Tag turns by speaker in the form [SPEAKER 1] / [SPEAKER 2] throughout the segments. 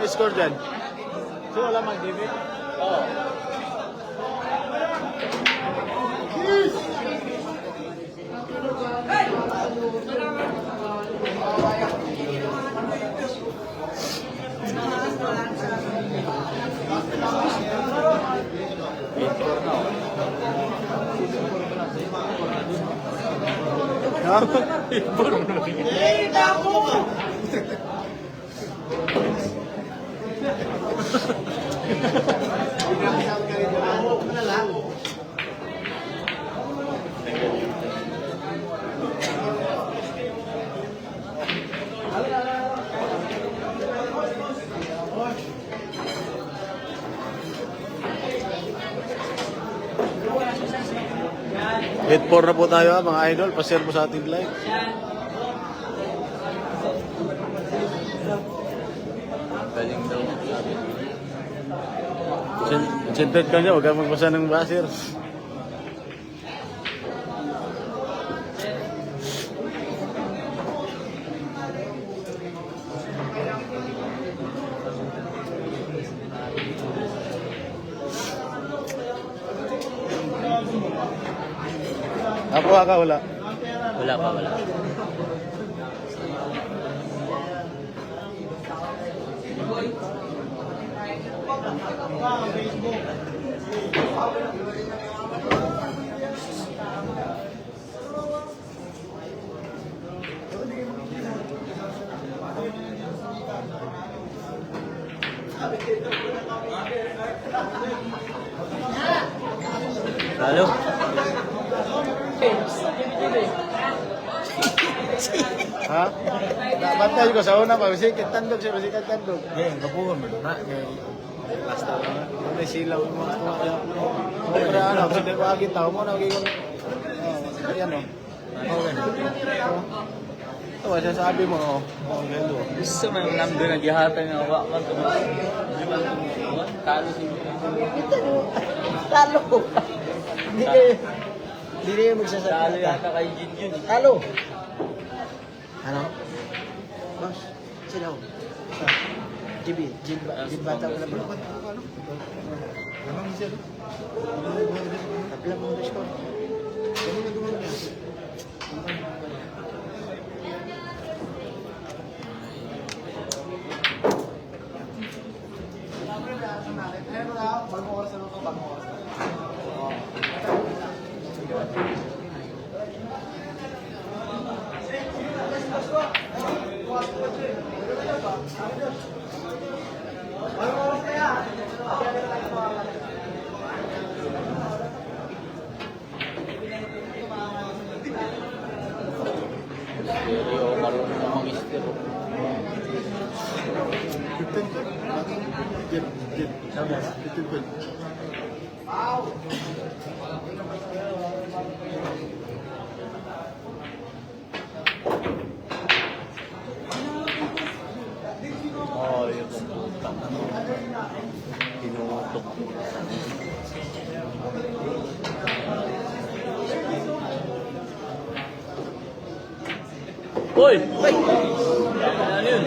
[SPEAKER 1] score dyan? So, wala mag-debit? Oo. Hit 4 na po tayo mga idol. Pa-share mo sa ating live.
[SPEAKER 2] Galing daw.
[SPEAKER 1] Centered ka niya. Huwag ka magbasa ng basir. Ako ka wala.
[SPEAKER 2] Wala pa, wala. Halo?
[SPEAKER 1] Ha? Bantay ko sa una pa. Basikat tandog siya. Basikat tandog.
[SPEAKER 2] Ngayon, kapuhan mo na.
[SPEAKER 1] Basta lang. May silaw yung mga tumakya. Pero ano, kasi wagin tao mo na magiging... Ayan o. Ito, sasabi mo o. Gando.
[SPEAKER 2] Gusto mo yung number na gihatan ng awakan. Talo si
[SPEAKER 3] Talo. Hindi kayo magsasabi.
[SPEAKER 2] Talo yata kay Jin yun.
[SPEAKER 3] Talo. Ano? Boss, sila ho. Jibi, Jin bata ko na ba?
[SPEAKER 1] Anong siya?
[SPEAKER 3] Kapila mo na score.
[SPEAKER 2] Pero marunong na mag-ister.
[SPEAKER 1] 15.
[SPEAKER 2] Oh, yung pumunta. Tinutok. Uy! Uy! Ano yun?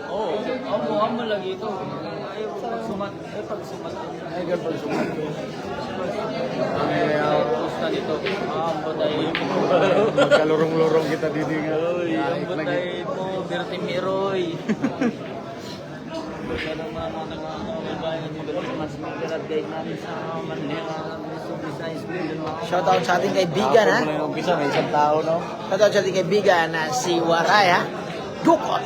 [SPEAKER 2] Oo, amo lagi ito. Pag sumat.
[SPEAKER 1] Ay, ganun sumat.
[SPEAKER 2] Gusto nito. Amo tayo.
[SPEAKER 1] Magkalurong-lurong kita dito nga.
[SPEAKER 2] Amo tayo mo, Bertimiroy. Kaya naman mga bayan mo mas magkalat guide namin sa Manila.
[SPEAKER 3] Shoutout sa ating kaibigan ha.
[SPEAKER 1] Ako umpisa, may isang tao, no?
[SPEAKER 3] Shoutout sa ating kaibigan na si Waray ha. Dukot.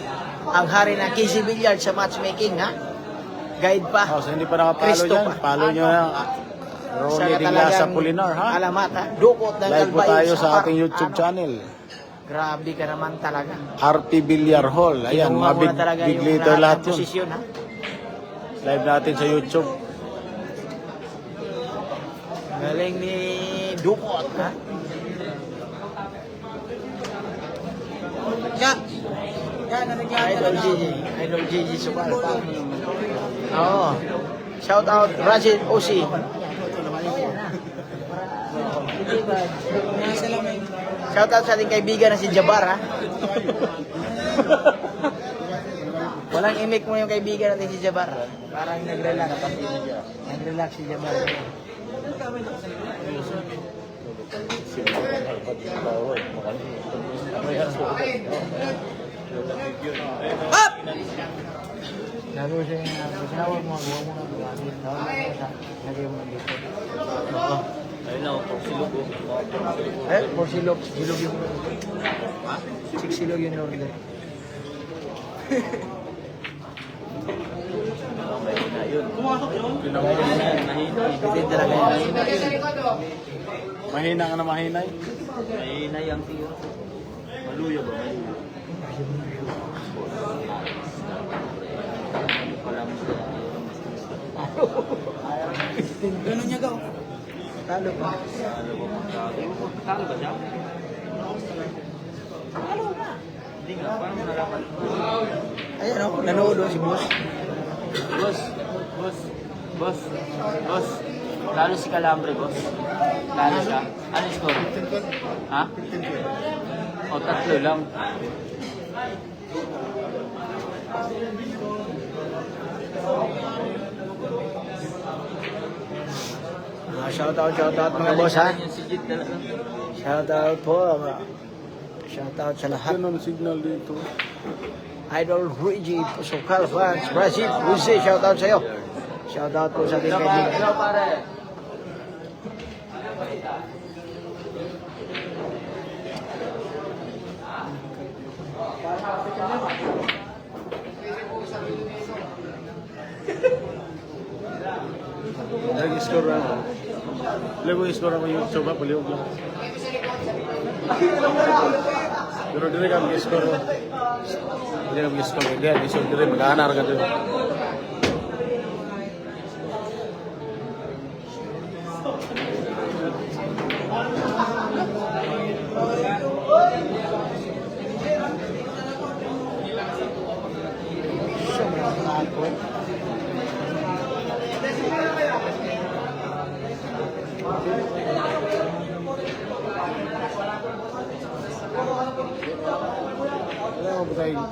[SPEAKER 3] Ang hari ng KC Billiard sa matchmaking ha. Guide pa.
[SPEAKER 1] Oh, so hindi pa nakapalo
[SPEAKER 3] Cristo
[SPEAKER 1] dyan.
[SPEAKER 3] pa.
[SPEAKER 1] Follow nyo na. Rolly Dingla sa Pulinar, ha?
[SPEAKER 3] Alamat ha. Dukot ng
[SPEAKER 1] Live po
[SPEAKER 3] Albayo
[SPEAKER 1] tayo sa ating YouTube
[SPEAKER 3] ano.
[SPEAKER 1] channel.
[SPEAKER 3] Grabe ka naman talaga.
[SPEAKER 1] RP Billiard Hall. Ayan,
[SPEAKER 3] Kinuha
[SPEAKER 1] mga
[SPEAKER 3] mo
[SPEAKER 1] big,
[SPEAKER 3] na talaga
[SPEAKER 1] big
[SPEAKER 3] yung
[SPEAKER 1] leader
[SPEAKER 3] lahat
[SPEAKER 1] lahat
[SPEAKER 3] ng
[SPEAKER 1] yun.
[SPEAKER 3] posisyon ha.
[SPEAKER 1] Live natin sa YouTube.
[SPEAKER 3] Galing ni Dukot ha. Ya. Idol Gigi. Idol Gigi Subal pa. Oo. Shout out Rajin Osi. Shoutout sa ating kaibigan na si Jabar, ha? Walang imik mo yung kaibigan natin si Jabar. Parang nag-relax. Nag-relax si Jabar. Up! Sabi ko siya, sinawag mo, gawa mo nga. Lagay mo dito.
[SPEAKER 2] Ayun na, silog ko.
[SPEAKER 3] For silog. Silog yung... 6 silog yung order.
[SPEAKER 2] Mahina yun.
[SPEAKER 3] Bitin talaga yan.
[SPEAKER 1] Mahina ka na mahina eh.
[SPEAKER 2] Mahina yung tiyo. Maluyo ba? Maluyo.
[SPEAKER 3] Ganun niya gaw. Talo pa.
[SPEAKER 2] Talo ba siya? Hindi nga, parang nalaman.
[SPEAKER 3] Ayan o, nanood o si boss.
[SPEAKER 2] Boss. Talo si Calambre, boss. Talo siya. Ano yung score? Ha? O, 3 lang.
[SPEAKER 3] Shoutout mga boss, ha?
[SPEAKER 2] Yung si Jit talaga.
[SPEAKER 3] Shoutout po. Shoutout sa lahat.
[SPEAKER 1] Ganun signal dito.
[SPEAKER 3] Idol Luigi Pusokal fans, Brazil, Lucy, shoutout sa'yo. Shoutout po sa ating kaibigan.
[SPEAKER 2] Hello, pare.
[SPEAKER 1] Nag-score ako. Lego score ako yung YouTube, paliwag lang. Pero dili ka mag-score. Hindi ka mag-score. Hindi, so dili mag-aanar ka dito. Wala mo ba tayong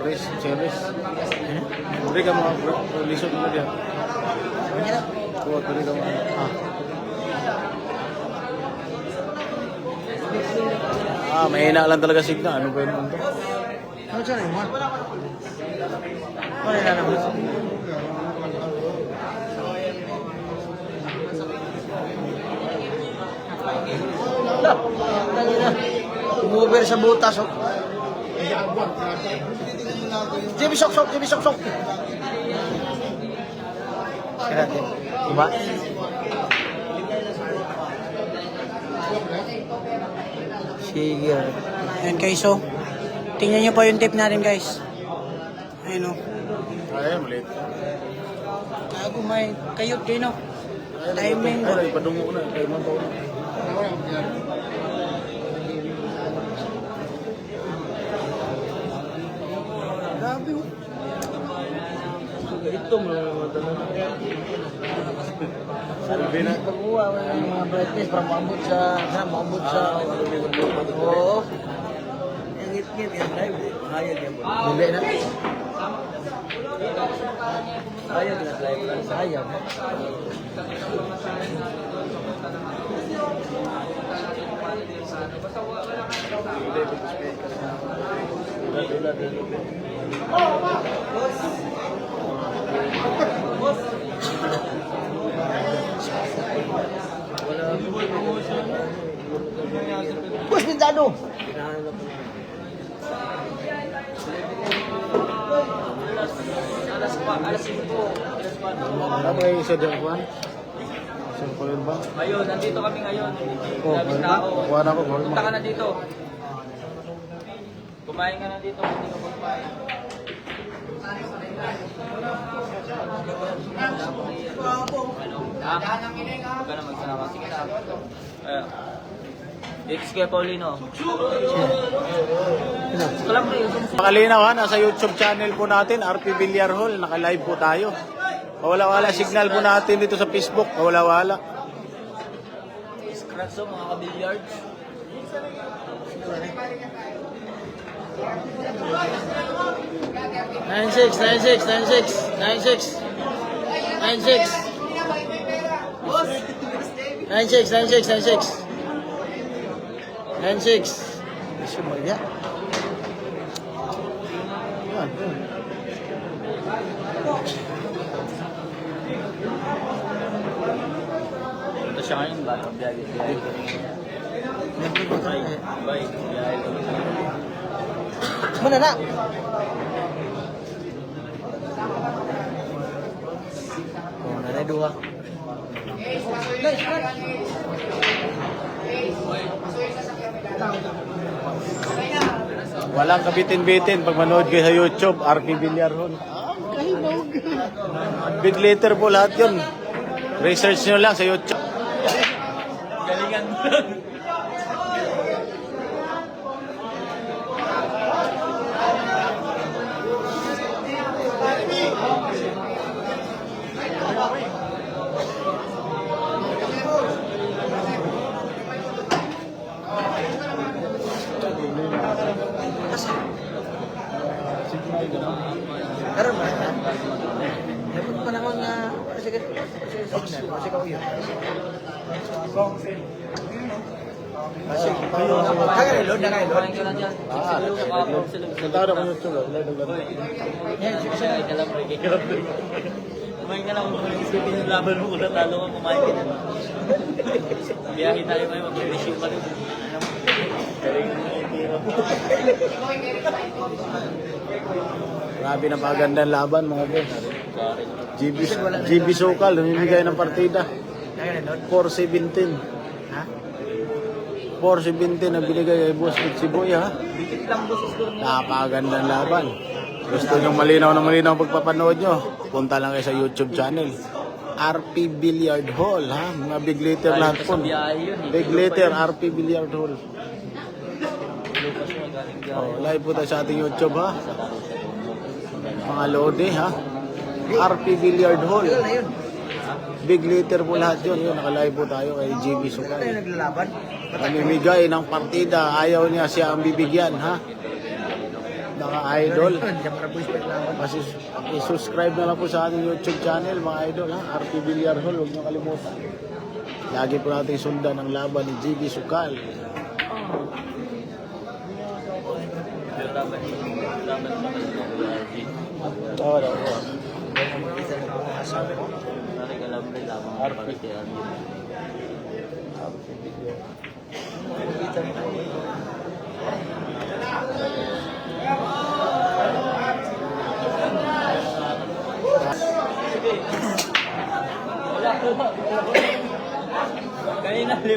[SPEAKER 1] race, cherries? Hindi ka mga lisod mo dyan. Oo, hindi ka mga... mahina lang talaga signal. Ano ba yun naman to?
[SPEAKER 3] Ano siya rin mo? Ano na naman? Umover sa butas, oh. JB sok. Kaya din. Diba? Sige.
[SPEAKER 4] Ayan guys, so tingnan nyo po yung tape natin guys. Ayun o.
[SPEAKER 1] Ay, maliit.
[SPEAKER 4] Gago may kayot din o. Timing.
[SPEAKER 1] Ay, ipadungo ko na. Kaya man to.
[SPEAKER 3] Grabe, oh.
[SPEAKER 2] Ito mo naman talaga.
[SPEAKER 1] Salve na.
[SPEAKER 3] Pagkuha mo ng mga brightness para maambot sa... Oo. Yung ngit-ngit, yung live, hayag yan po. Hindi na. Hayag na live lang sa hayag. Bos Pintado!
[SPEAKER 1] Ano ba yung isa dyan, Juan? Isa ko yun ba?
[SPEAKER 2] Ngayon, nandito kami ngayon.
[SPEAKER 1] Oh,
[SPEAKER 2] Daming tao.
[SPEAKER 1] Juan ako, Juan.
[SPEAKER 2] Punta ka na dito. Kumain ka na dito, hindi ka kumain. Huwag ka na magsama. Sige na. It's kay Paulino. Kalam na yun.
[SPEAKER 1] Makalinaw ha, nasa YouTube channel po natin, RP Villar Hall, naka-live po tayo. Mawala-wala signal po natin dito sa Facebook, mawala-wala.
[SPEAKER 2] Congrats so mga ka-billiards.
[SPEAKER 3] Nine six. 96. Gusto mo ya?
[SPEAKER 1] Yan.
[SPEAKER 2] Ito siya ngayon ba? Biyahe. Bye. Biyahe.
[SPEAKER 3] Mana na? Oh, nanay dua.
[SPEAKER 1] Walang kabitin-bitin pag manood kayo sa YouTube, RP Villar Hall. Big letter po lahat yun. Research nyo lang sa YouTube.
[SPEAKER 2] Galingan mo.
[SPEAKER 3] Karon ba? Dapat pa naman nga sige signal, kasi ka uyo. Kaya rin, load na kayo, load.
[SPEAKER 2] Kumain ka lang dyan.
[SPEAKER 1] Punta na ko YouTube.
[SPEAKER 3] Yan, sige.
[SPEAKER 2] Kumain ka lang. Isipin yung laban mo kung natalo ka, kumain ka na. Biyahe tayo ngayon, mag-review ka rin.
[SPEAKER 1] Grabe na pagandang laban mga boss. GB Sokal, namimigay ng partida.
[SPEAKER 3] Kaya rin, load.
[SPEAKER 1] 4-17.
[SPEAKER 3] Ha?
[SPEAKER 1] 4-17 na binigay kay Boss Siboy ha.
[SPEAKER 2] Dikit lang boss score niya.
[SPEAKER 1] Napakagandang laban. Gusto nyo malinaw na pagpapanood nyo, punta lang kayo sa YouTube channel. RP Billiard Hall ha. Mga big letter lahat po.
[SPEAKER 2] Sa biyahe yun.
[SPEAKER 1] Big letter RP Billiard Hall.
[SPEAKER 2] Lupas mo galing biyahe.
[SPEAKER 1] Oh, live po tayo sa ating YouTube ha. Mga lode ha. RP Billiard Hall.
[SPEAKER 3] Yun na yun.
[SPEAKER 1] Big letter po lahat yun. Yun, naka-live po tayo kay GB
[SPEAKER 3] Ano yung
[SPEAKER 1] Sukay.
[SPEAKER 3] naglalaban?
[SPEAKER 1] Namimigay ng partida. Ayaw niya siya ang bibigyan ha. Mga idol.
[SPEAKER 3] Hindi para boys pa naman.
[SPEAKER 1] Kasi i-subscribe na lang po sa ating YouTube channel mga idol ha. RP Villar Hall, huwag niyo kalimutan. Lagi po natin sundan ang laban ni GB Sukal.
[SPEAKER 2] Laban pa kayo ng BRG.
[SPEAKER 1] Oo, oo.
[SPEAKER 2] Nari ka lang rin lamang para kay RG. Kanina 5.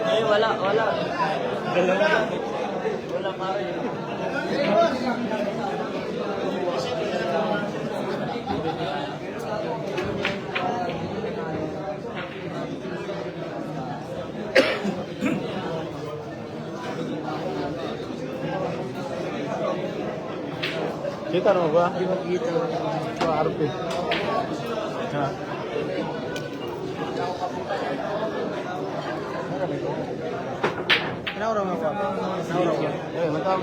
[SPEAKER 2] Ngayon wala. Dalawa lang. Wala pa rin.
[SPEAKER 1] Kita mo ba?
[SPEAKER 3] Hindi makikita.
[SPEAKER 1] Ito, RP. Ha.
[SPEAKER 3] Kenapa orang apa?
[SPEAKER 1] Eh, mataw.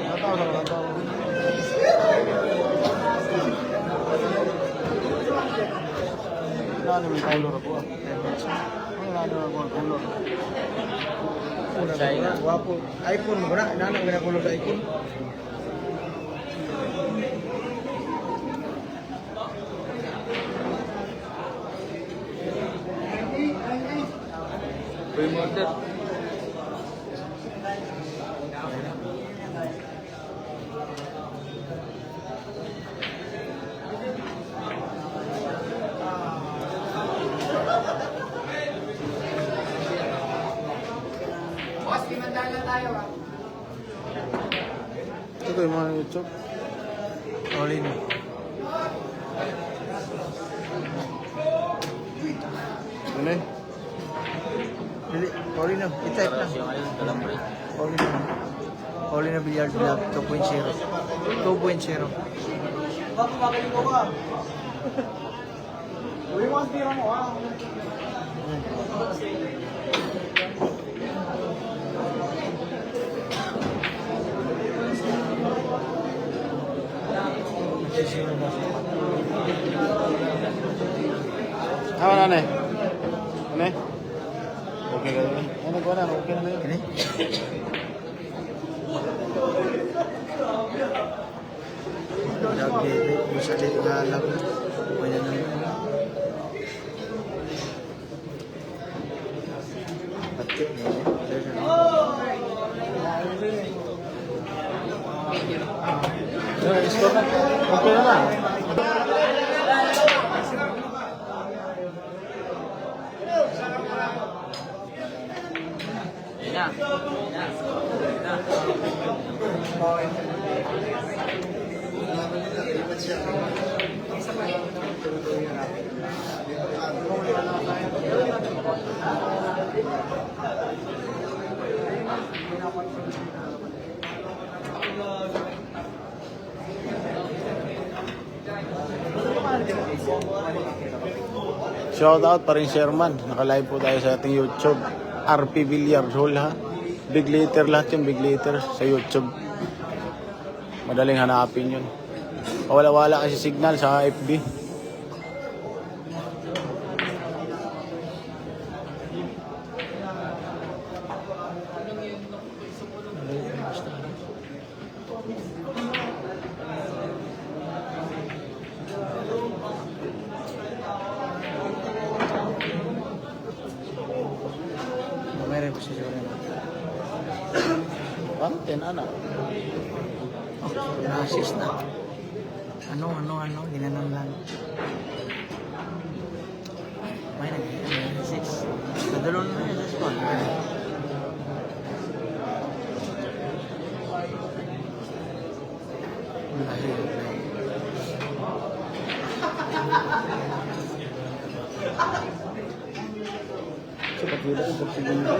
[SPEAKER 1] Ano may color ako ah. Ano ang color?
[SPEAKER 2] China.
[SPEAKER 3] Wapo. iPhone mo na. Nanang gana kulog sa iPhone.
[SPEAKER 2] Pre-mortar.
[SPEAKER 1] Ito yung mga YouTube.
[SPEAKER 3] All in.
[SPEAKER 1] Ano eh?
[SPEAKER 3] Dili, all in na. I-type lang.
[SPEAKER 2] Siya ngayon, Kalambre.
[SPEAKER 3] All in na. All in na billiard vlog 2.0. 2.0.
[SPEAKER 1] Ano? Ano? Okay ka rin. Ano ko na? Okay na yun.
[SPEAKER 3] Ini? Lagi, bisa digalang. Pwede na yun. Batik niya.
[SPEAKER 1] Score na. Okay na lang.
[SPEAKER 2] Yan na.
[SPEAKER 1] Shoutout pa rin Sherman. Naka-live po tayo sa ating YouTube. RP Billiard Hall ha. Big letter lahat yung big letter sa YouTube. Madaling hanapin yun. Wala-wala kasi signal sa FB.
[SPEAKER 3] Meron po siya siguro.
[SPEAKER 1] Pantin, ano?
[SPEAKER 3] Na-assist na. Ano, ginanong lang. May nag-assist. Nadalon na yun sa squad.
[SPEAKER 1] Sa pagkila ko, pagsiguro.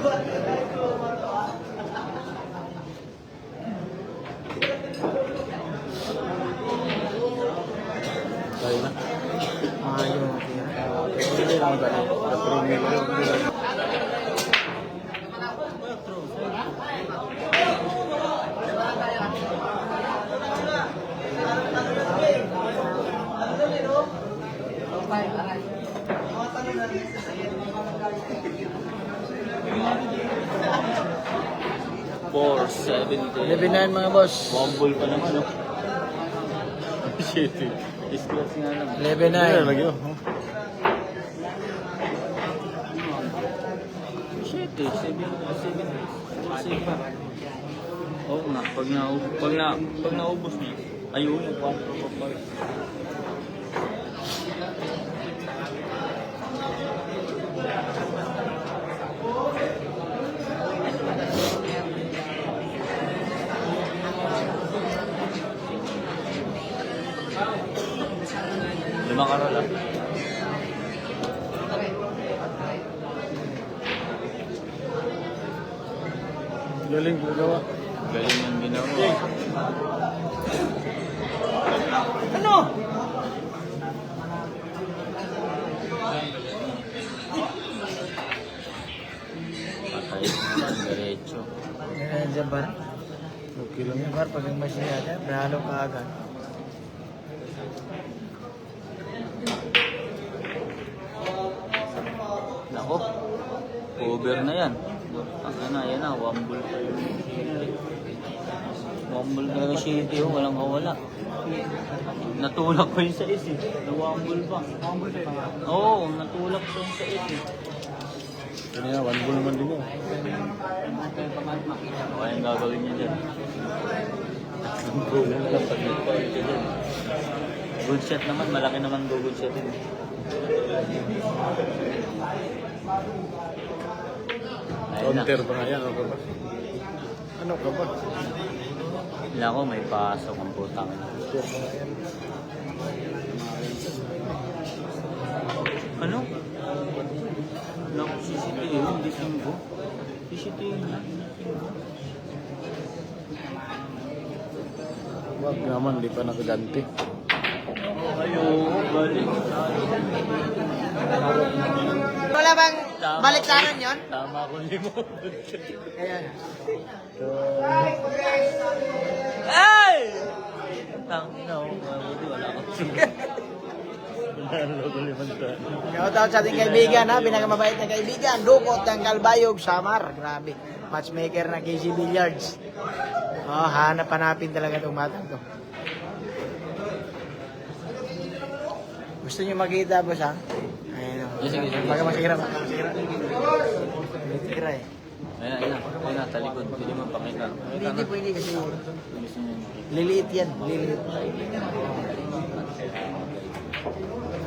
[SPEAKER 1] Tayo na.
[SPEAKER 3] Ayaw.
[SPEAKER 1] Hindi lang tayo.
[SPEAKER 2] Four, 70.
[SPEAKER 3] 11-9 mga boss.
[SPEAKER 2] Wambol pa naman, no? Shit, is-class nga lang.
[SPEAKER 3] 11-9.
[SPEAKER 1] Lagi oh.
[SPEAKER 2] Shit, 7 pa. Oo nga, pag naubos niya, ayun, 4 pa pa. Lima ka lang.
[SPEAKER 1] Galing ko gawa.
[SPEAKER 2] Galing yung ginawa.
[SPEAKER 3] Ano?
[SPEAKER 2] Patay naman, diretso.
[SPEAKER 3] Jabar.
[SPEAKER 1] Okay lang yan.
[SPEAKER 3] Jabar, pag ang masyada, bralo ka agad.
[SPEAKER 2] Nako, cover na yan. Yan na, wambol pa yun. Wambol talaga City, oh, walang kawala. Natulak pa yun sa is eh. Nawambol pa. Oo, natulak pa yun sa is eh.
[SPEAKER 1] Kanina, 1 ball naman din yun.
[SPEAKER 2] Kaya yung gagawin niya dyan. Ang problem lang pag nag-point ka dyan. Good shot naman, malaki naman good shot yun. Ayun na.
[SPEAKER 1] Counter ba nga yan? Ano ka ba? Ano ka ba?
[SPEAKER 2] Wala ko, may pasok ang putang. Ano? Wala ko CCTV, hindi tinggo. CCTV na, hindi tinggo.
[SPEAKER 1] Wag naman, di pa nakaganti.
[SPEAKER 2] Ayo, balik.
[SPEAKER 3] Wala bang baliktaran yun?
[SPEAKER 2] Tama ko limo.
[SPEAKER 3] Ayan.
[SPEAKER 2] Hey! Tangina ako, mabuti wala ako.
[SPEAKER 3] Shoutout sa ating kaibigan ha, pinakamabait na kaibigan, Dukot ng Kalbayog, Samar. Grabe, matchmaker na KC Billiards. Oh, hanapin talaga itong batang to. Gusto niyo makita boss ha? Ayun o.
[SPEAKER 2] Sige, sige.
[SPEAKER 3] Baka masira. Masira eh.
[SPEAKER 2] Ayun na, talikod. Pwede mo pakita.
[SPEAKER 3] Hindi pwede kasi
[SPEAKER 2] Gusto niyo.
[SPEAKER 3] liliit yan, liliit.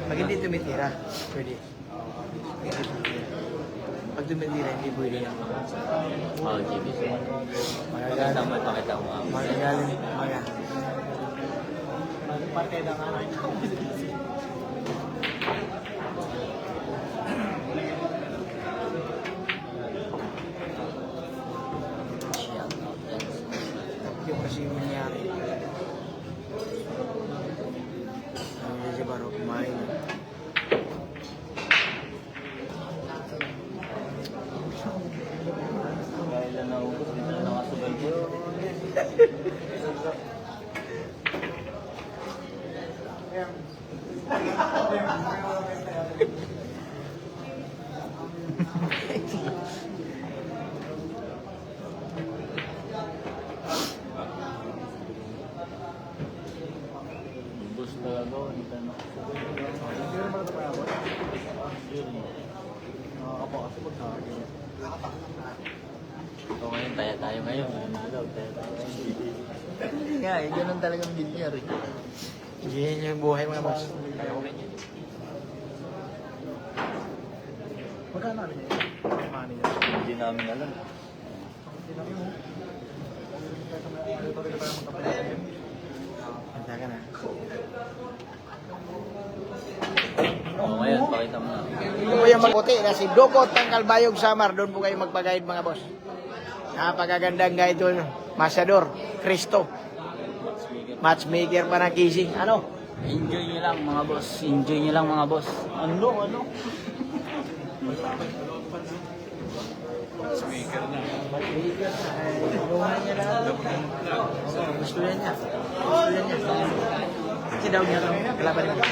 [SPEAKER 3] Pag hindi tumitira, pwede. Pag tumitira, hindi pwede yan.
[SPEAKER 2] Oh, GB. Pakita mo, pakita mo.
[SPEAKER 3] Magagaling, maga. Yung kasi yung nangyari. Ang medyo baro kumain.
[SPEAKER 2] Kailan na ubos, hindi na nakasubay ko. Ubos talaga, hindi na nakasubay. So ngayon, tayo ngayon. Hindi nga, ganun talagang bilyar eh.
[SPEAKER 3] Yan yung buhay mga boss. Magkano rin yun?
[SPEAKER 2] Hindi namin alam.
[SPEAKER 3] Handa ka na.
[SPEAKER 2] O ngayon, pakita mo na.
[SPEAKER 3] Ito po yung maputi na si Dukot ng Kalbayog, Samar. Doon po kayo magpag-guide mga boss. Napakagandang guide doon. Masyador, Cristo. Matchmaker pa ng kisi. Ano?
[SPEAKER 2] Enjoy nyo lang mga boss. Enjoy nyo lang mga boss. Ano?
[SPEAKER 3] Matchmaker na. Tulungan niya lang. Gusto niya. Kasi daw niya lang. Kalaban niya.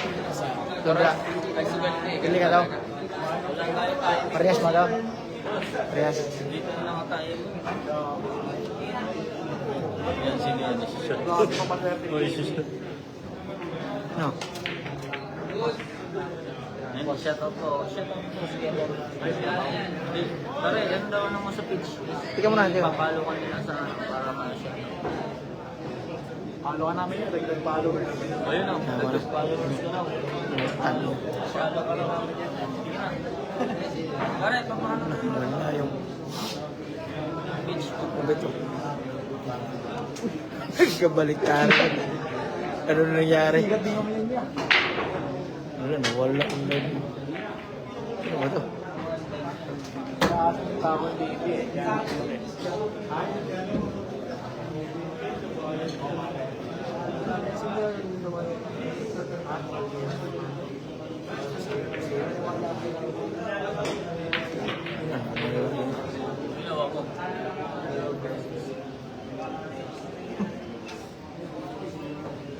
[SPEAKER 3] Dora. Pili ka daw. Parehas mo daw. Parehas.
[SPEAKER 2] Dito na lang tayo. Yan, sino yan?
[SPEAKER 3] No.
[SPEAKER 2] Ayun, shout out po. Shout out po sa Kevin. Pare, yan daw naman sa page.
[SPEAKER 3] Tika mo na.
[SPEAKER 2] Papalo ka nila sa para ma-shout out.
[SPEAKER 3] Follow ka namin yun. Dagdag follower.
[SPEAKER 2] Ayun o, nag-followers ka raw. Follow ka na namin yan. Pare, pamahalo na yun.
[SPEAKER 3] Wala yung
[SPEAKER 2] Page ko.
[SPEAKER 3] Ito. Kabaliktaran. Ano na nangyari? Wala, nawala ang lagi. Ano ba ito?
[SPEAKER 2] Ginawa ko.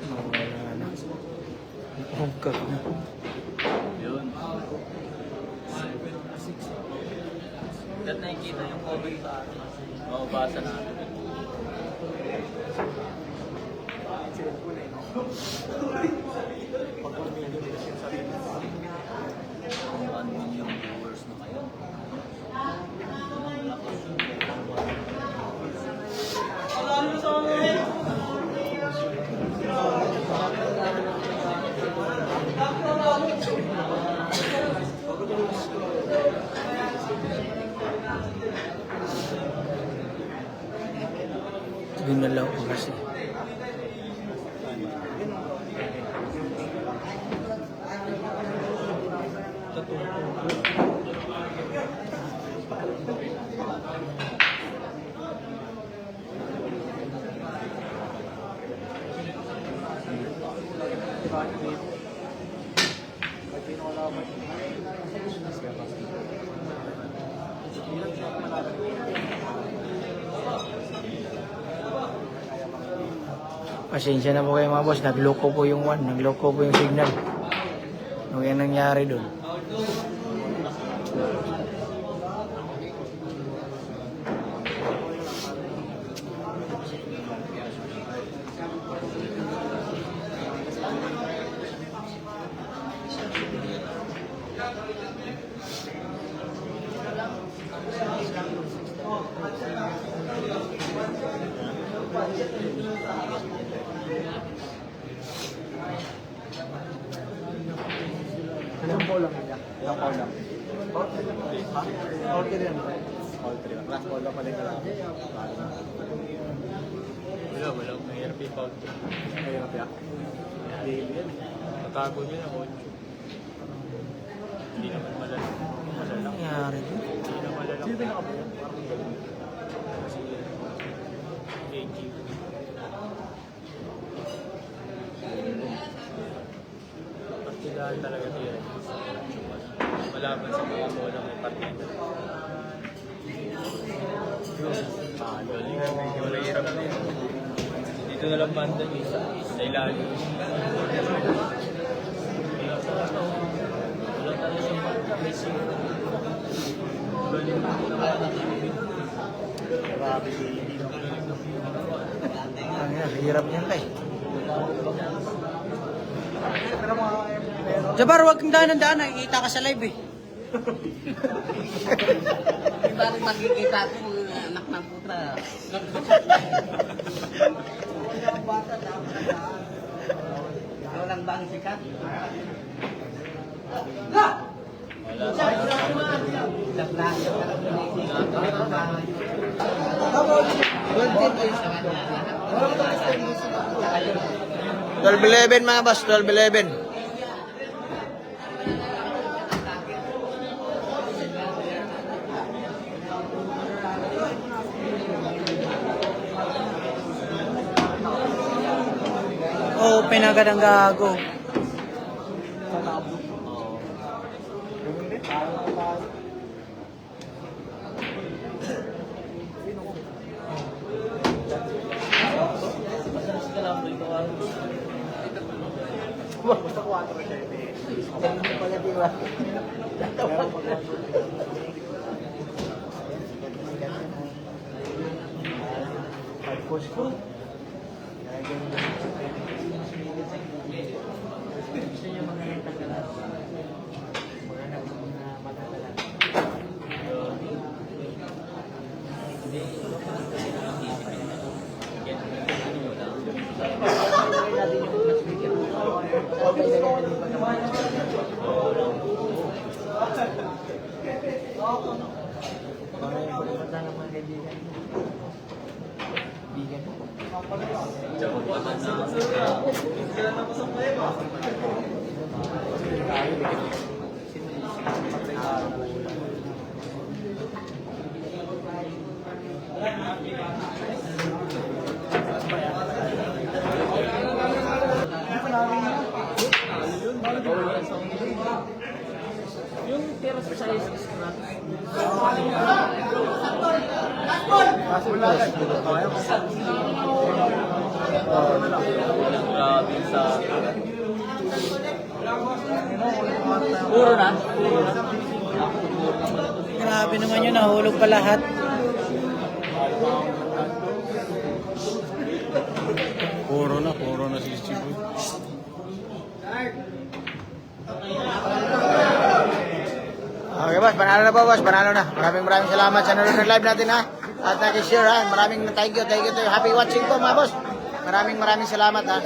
[SPEAKER 3] Nawala na. Hongkak na.
[SPEAKER 2] Yun. Dahil nakikita yung comment sa akin. Mababasa natin. Kung 1 million viewers na kayo.
[SPEAKER 3] Ginalaw ko kasi. Pasensya na po kayo mga boss, nagloko po yung nagloko po yung signal. Ano yung nangyari doon?
[SPEAKER 1] Ilang bola nila? Ilang bola? All three lang. All three lang. Last bola pala yung kalaban. Wala. Mahirap yung foul. Mahirap yan. Daily yan. Natago nyo na 8. Hindi naman malala.
[SPEAKER 3] Ano nangyari doon?
[SPEAKER 1] Hindi naman malala. Sino ba nakabuo? Kasi KG. Partidahan talaga siya. Malaban sa mga bola may partida. Galing. Wala hirap na yun. Dito na lang banda niya sa ilalim. Wala tayo sa missing. Galing. Grabe hindi na galing.
[SPEAKER 3] Ang hirap niyan kay.
[SPEAKER 4] Jabar, huwag kang daan-daan. Nakikita ka sa live eh.
[SPEAKER 2] Bakit makikita ko anak ng putra? Ikaw lang ba ang sikat?
[SPEAKER 3] Wala. 12-11 mga boss, 12-11.
[SPEAKER 4] Open agad ang gago.
[SPEAKER 1] Basta 4 siya.
[SPEAKER 3] Pala di ba?
[SPEAKER 1] Push ko.
[SPEAKER 2] Yung tira sa size na grabe sa puro na.
[SPEAKER 4] Grabe naman yun, nahulog pa lahat.
[SPEAKER 1] Puro na si Chiboy.
[SPEAKER 3] Okay boss, panalo na po boss, panalo na. Maraming salamat sa nanonood ng live natin ha. At nag-share ha. Maraming thank you. Happy watching po mga boss. Maraming salamat ha.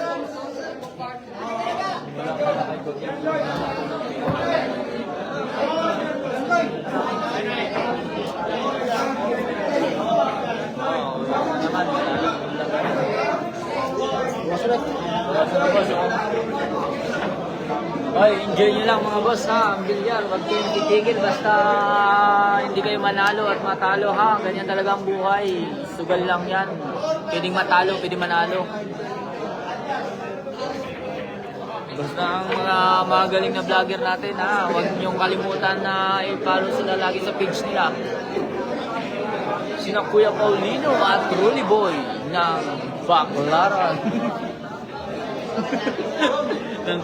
[SPEAKER 2] Oy, enjoy nyo lang mga boss ha, ang bilyar. Huwag kayong titigil basta hindi kayo manalo at matalo ha. Ganyan talaga ang buhay. Sugal lang yan. Pwedeng matalo, pwedeng manalo. Basta ang mga magaling na vlogger natin ha, huwag niyong kalimutan na i-follow sila lagi sa page nila. Sina Kuya Paulino at Rolly Boy ng Baclaran. Ng